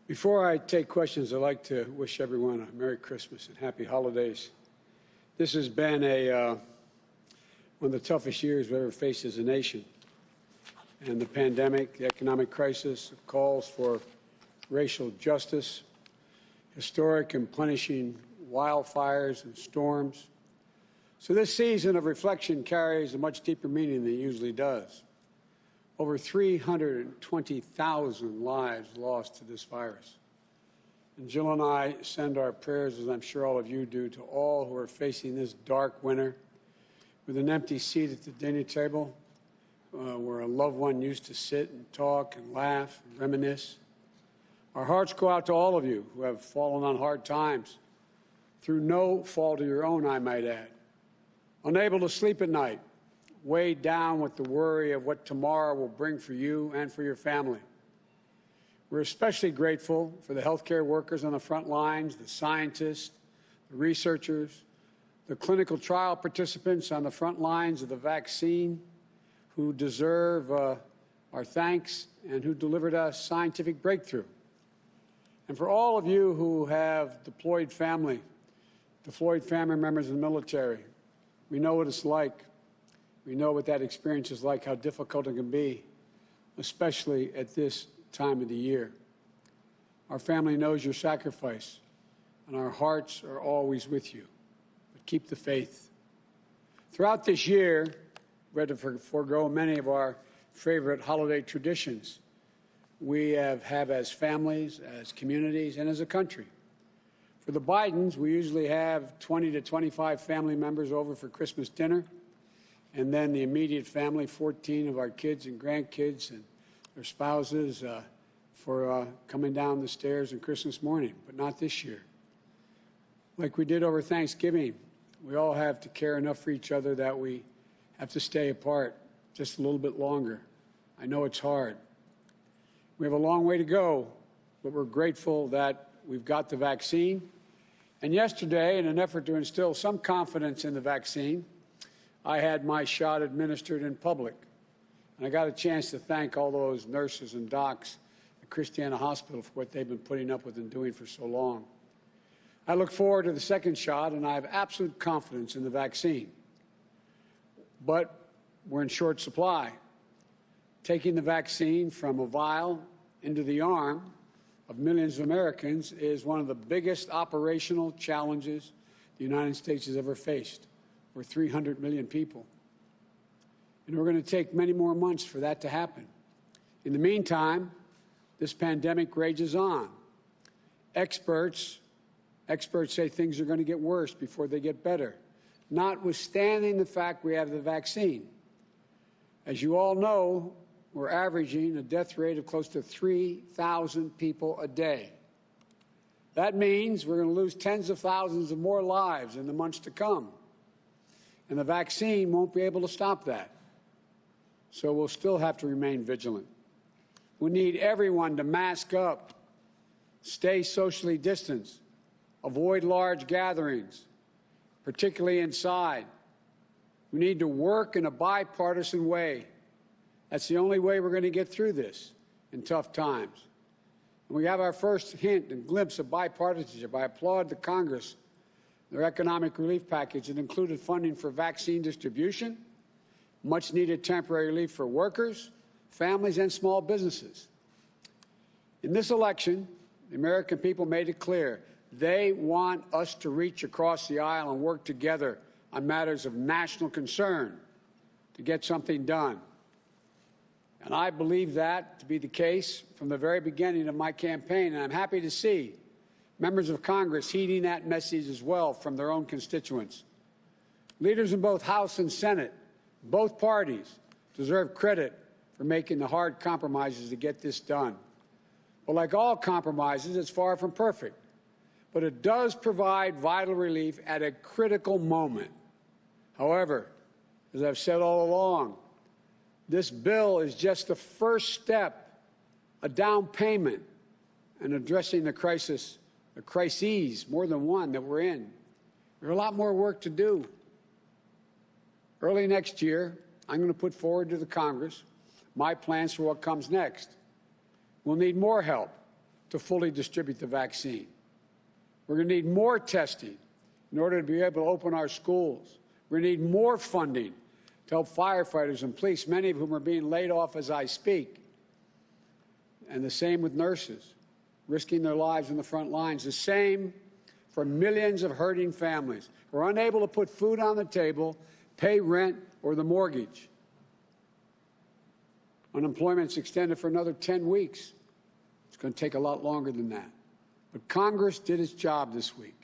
Before I take questions, I'd like to wish everyone a Merry Christmas and Happy Holidays. This has been one of the toughest years we've ever faced as a nation. And the pandemic, the economic crisis, calls for racial justice, historic and punishing wildfires and storms. So this season of reflection carries a much deeper meaning than it usually does. Over 320,000 lives lost to this virus. And Jill and I send our prayers, as I'm sure all of you do, to all who are facing this dark winter with an empty seat at the dinner table where a loved one used to sit and talk and laugh and reminisce. Our hearts go out to all of you who have fallen on hard times, through no fault of your own, I might add. Unable to sleep at night, weighed down with the worry of what tomorrow will bring for you and for your family. We're especially grateful for the healthcare workers on the front lines, the scientists, the researchers, the clinical trial participants on the front lines of the vaccine who deserve our thanks and who delivered us scientific breakthrough. And for all of you who have deployed family members in the military, we know what it's like. We know what that experience is like, how difficult it can be, especially at this time of the year. Our family knows your sacrifice, and our hearts are always with you. But keep the faith. Throughout this year, we had to forego many of our favorite holiday traditions we have as families, as communities, and as a country. For the Bidens, we usually have 20 to 25 family members over for Christmas dinner. And then the immediate family, 14 of our kids and grandkids and their spouses for coming down the stairs on Christmas morning, but not this year. Like we did over Thanksgiving, we all have to care enough for each other that we have to stay apart just a little bit longer. I know it's hard. We have a long way to go, but we're grateful that we've got the vaccine. And yesterday, in an effort to instill some confidence in the vaccine, I had my shot administered in public, and I got a chance to thank all those nurses and docs at Christiana Hospital for what they've been putting up with and doing for so long. I look forward to the second shot, and I have absolute confidence in the vaccine. But we're in short supply. Taking the vaccine from a vial into the arm of millions of Americans is one of the biggest operational challenges the United States has ever faced. We're 300 million people. And we're going to take many more months for that to happen. In the meantime, this pandemic rages on. Experts say things are going to get worse before they get better, notwithstanding the fact we have the vaccine. As you all know, we're averaging a death rate of close to 3,000 people a day. That means we're going to lose tens of thousands of more lives in the months to come. And the vaccine won't be able to stop that. So we'll still have to remain vigilant. We need everyone to mask up, stay socially distanced, avoid large gatherings, particularly inside. We need to work in a bipartisan way. That's the only way we're going to get through this in tough times. And we have our first hint and glimpse of bipartisanship. I applaud the Congress, their economic relief package that included funding for vaccine distribution, much-needed temporary relief for workers, families, and small businesses. In this election, the American people made it clear they want us to reach across the aisle and work together on matters of national concern to get something done. And I believe that to be the case from the very beginning of my campaign, and I'm happy to see members of Congress heeding that message as well from their own constituents. Leaders in both House and Senate, both parties, deserve credit for making the hard compromises to get this done. But like all compromises, it's far from perfect. But it does provide vital relief at a critical moment. However, as I've said all along, this bill is just the first step, a down payment in addressing the crises, more than one that we're in. There's a lot more work to do. Early next year, I'm going to put forward to the Congress my plans for what comes next. We'll need more help to fully distribute the vaccine. We're going to need more testing in order to be able to open our schools. We're going to need more funding to help firefighters and police, many of whom are being laid off as I speak. And the same with nurses, risking their lives in the front lines. The same for millions of hurting families who are unable to put food on the table, pay rent, or the mortgage. Unemployment's extended for another 10 weeks. It's going to take a lot longer than that. But Congress did its job this week.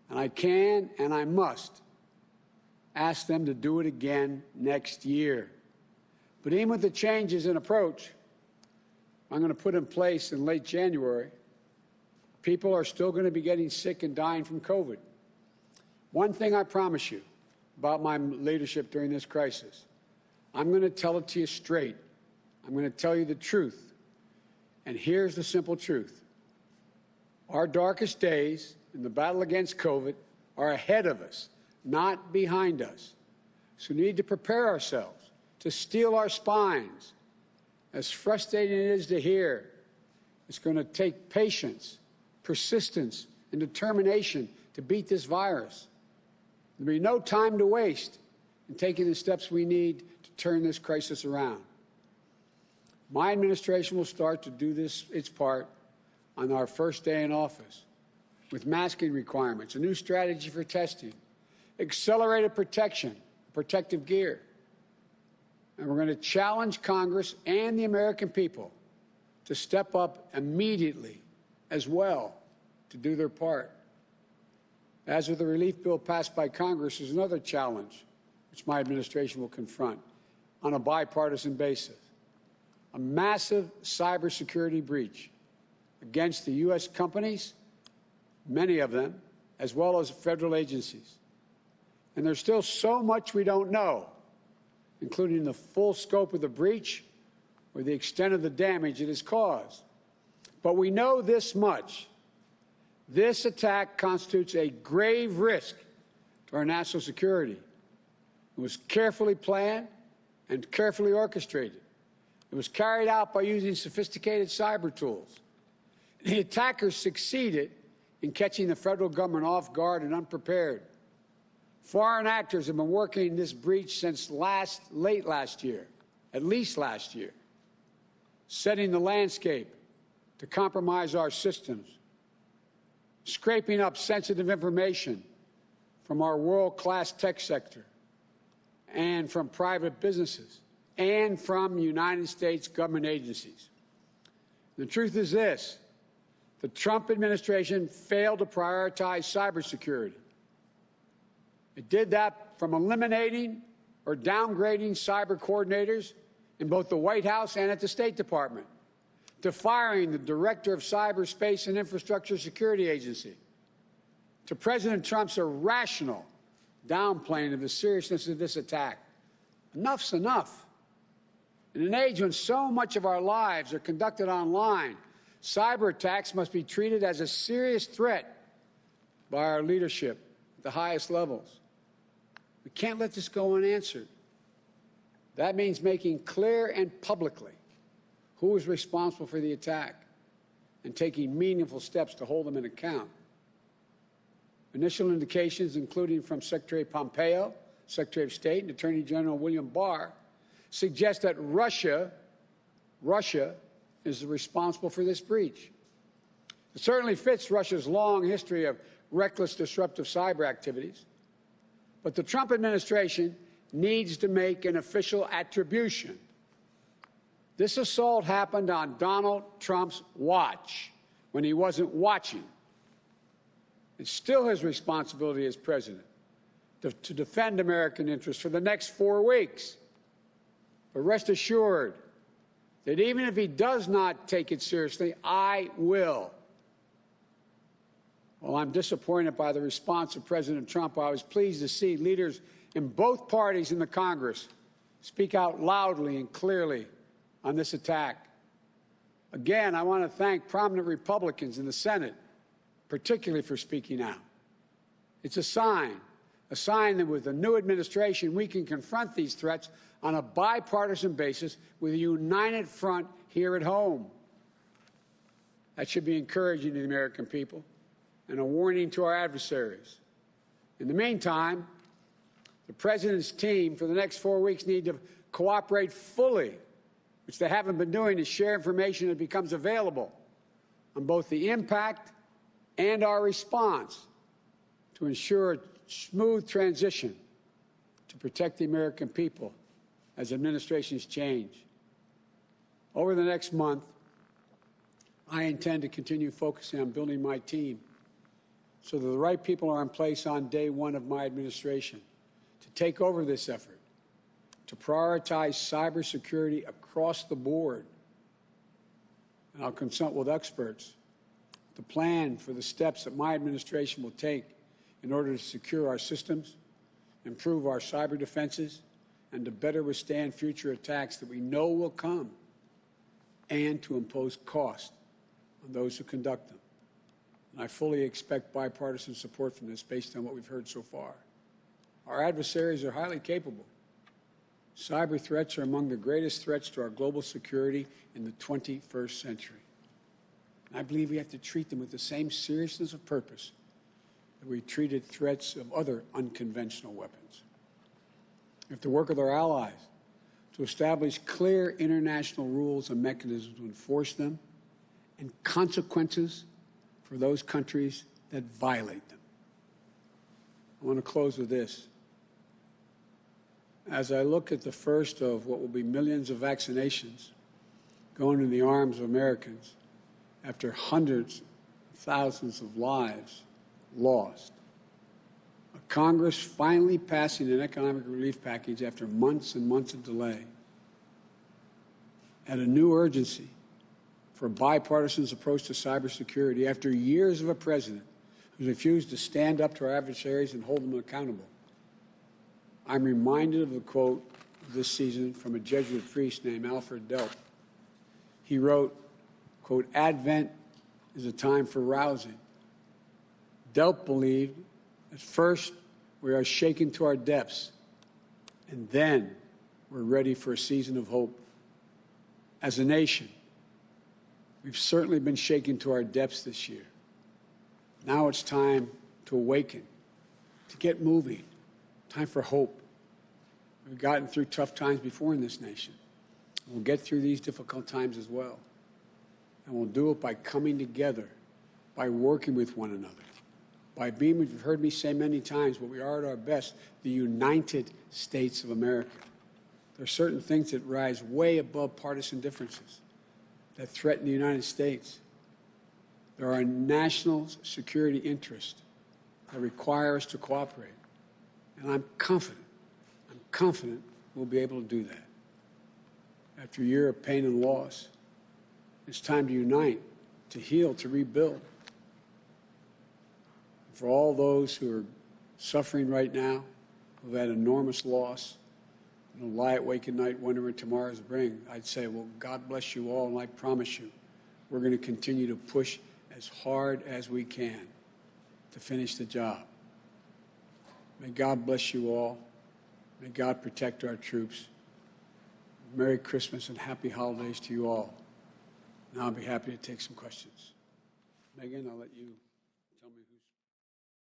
And I can and I must ask them to do it again next year. But even with the changes in approach I'm going to put in place in late January, people are still going to be getting sick and dying from COVID. One thing I promise you about my leadership during this crisis, I'm going to tell it to you straight. I'm going to tell you the truth. And here's the simple truth. Our darkest days in the battle against COVID are ahead of us, not behind us. So we need to prepare ourselves to steel our spines. As frustrating it is to hear, it's going to take patience, persistence, and determination to beat this virus. There'll be no time to waste in taking the steps we need to turn this crisis around. My administration will start to do its part on our first day in office, with masking requirements, a new strategy for testing, accelerated protection, protective gear. And we're going to challenge Congress and the American people to step up immediately as well to do their part. As with the relief bill passed by Congress, there's another challenge which my administration will confront on a bipartisan basis: a massive cybersecurity breach against the U.S. companies, many of them, as well as federal agencies. And there's still so much we don't know, including the full scope of the breach or the extent of the damage it has caused. But we know this much. This attack constitutes a grave risk to our national security. It was carefully planned and carefully orchestrated. It was carried out by using sophisticated cyber tools. The attackers succeeded in catching the federal government off guard and unprepared. Foreign actors have been working this breach since late last year, at least last year, setting the landscape to compromise our systems, scraping up sensitive information from our world-class tech sector and from private businesses and from United States government agencies. The truth is this: the Trump administration failed to prioritize cybersecurity. It did that from eliminating or downgrading cyber coordinators in both the White House and at the State Department, to firing the director of Cyberspace and Infrastructure Security Agency, to President Trump's irrational downplaying of the seriousness of this attack. Enough's enough. In an age when so much of our lives are conducted online, cyber attacks must be treated as a serious threat by our leadership at the highest levels. We can't let this go unanswered. That means making clear and publicly who is responsible for the attack and taking meaningful steps to hold them in account. Initial indications, including from Secretary Pompeo, Secretary of State, and Attorney General William Barr, suggest that Russia is responsible for this breach. It certainly fits Russia's long history of reckless, disruptive cyber activities. But the Trump administration needs to make an official attribution. This assault happened on Donald Trump's watch, when he wasn't watching. It's still his responsibility as president to defend American interests for the next 4 weeks. But rest assured that even if he does not take it seriously, I will. While I'm disappointed by the response of President Trump, I was pleased to see leaders in both parties in the Congress speak out loudly and clearly on this attack. Again, I want to thank prominent Republicans in the Senate, particularly for speaking out. It's a sign that with the new administration, we can confront these threats on a bipartisan basis with a united front here at home. That should be encouraging to the American people and a warning to our adversaries. In the meantime, the President's team for the next 4 weeks need to cooperate fully, which they haven't been doing, to share information that becomes available on both the impact and our response to ensure a smooth transition to protect the American people as administrations change. Over the next month, I intend to continue focusing on building my team so that the right people are in place on day one of my administration to take over this effort, to prioritize cybersecurity across the board. And I'll consult with experts to plan for the steps that my administration will take in order to secure our systems, improve our cyber defenses, and to better withstand future attacks that we know will come, and to impose cost on those who conduct them. And I fully expect bipartisan support from this based on what we've heard so far. Our adversaries are highly capable. Cyber threats are among the greatest threats to our global security in the 21st century. And I believe we have to treat them with the same seriousness of purpose that we treated threats of other unconventional weapons. We have to work with our allies to establish clear international rules and mechanisms to enforce them, and consequences for those countries that violate them. I want to close with this. As I look at the first of what will be millions of vaccinations going in the arms of Americans after hundreds of thousands of lives lost, a Congress finally passing an economic relief package after months and months of delay, and a new urgency for a bipartisan approach to cybersecurity after years of a president who refused to stand up to our adversaries and hold them accountable. I'm reminded of a quote this season from a Jesuit priest named Alfred Delp. He wrote, quote, "Advent is a time for rousing." Delp believed at first we are shaken to our depths, and then we're ready for a season of hope. As a nation, we've certainly been shaken to our depths this year. Now it's time to awaken, to get moving, time for hope. We've gotten through tough times before in this nation. We'll get through these difficult times as well. And we'll do it by coming together, by working with one another, by being, you've heard me say many times, what we are at our best, the United States of America. There are certain things that rise way above partisan differences that threaten the United States. There are national security interests that require us to cooperate. And I'm confident we'll be able to do that. After a year of pain and loss, it's time to unite, to heal, to rebuild. For all those who are suffering right now, who've had enormous loss, and lie awake at night wondering what tomorrow's bring, I'd say, well, God bless you all, and I promise you, we're going to continue to push as hard as we can to finish the job. May God bless you all. May God protect our troops. Merry Christmas and happy holidays to you all. Now I'll be happy to take some questions. Megan, I'll let you tell me who's